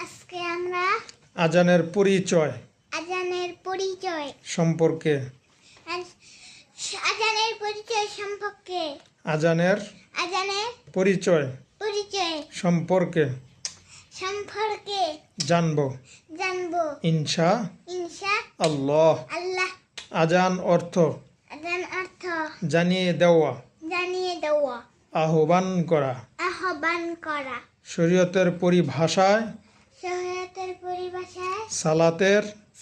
আজকে আমরা আজানের পরিচয় সম্পর্কে আজানের পরিচয় সম্পর্কে জানব ইনশা আল্লাহ। আজান অর্থ জানিয়ে দেওয়া, আহ্বান করা। শরীয়তের পরিভাষায়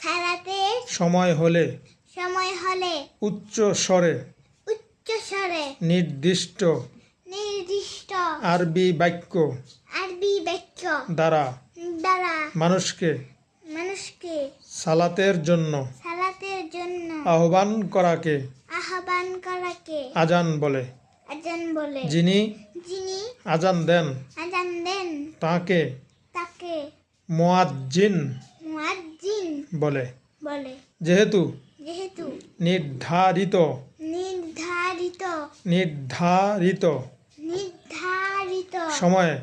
সালাতের সময় হলে উচ্চ স্বরে নির্দিষ্ট আরবি বাক্য দ্বারা মানুষকে সালাতের জন্য আহ্বান করাকে আজান বলে। যিনি আজান দেন তাকে মুয়াজ্জিন বলে। যেহেতু নির্ধারিত সময়ে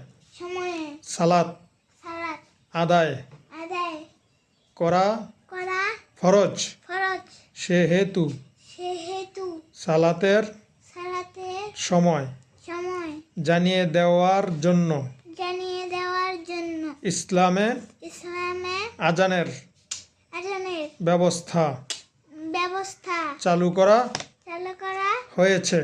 সালাত আদায় করা ফরজ, সেহেতু সালাতের সময় জানিয়ে দেওয়ার জন্য ইসলামে আজানের ব্যবস্থা চালু করা হয়েছে।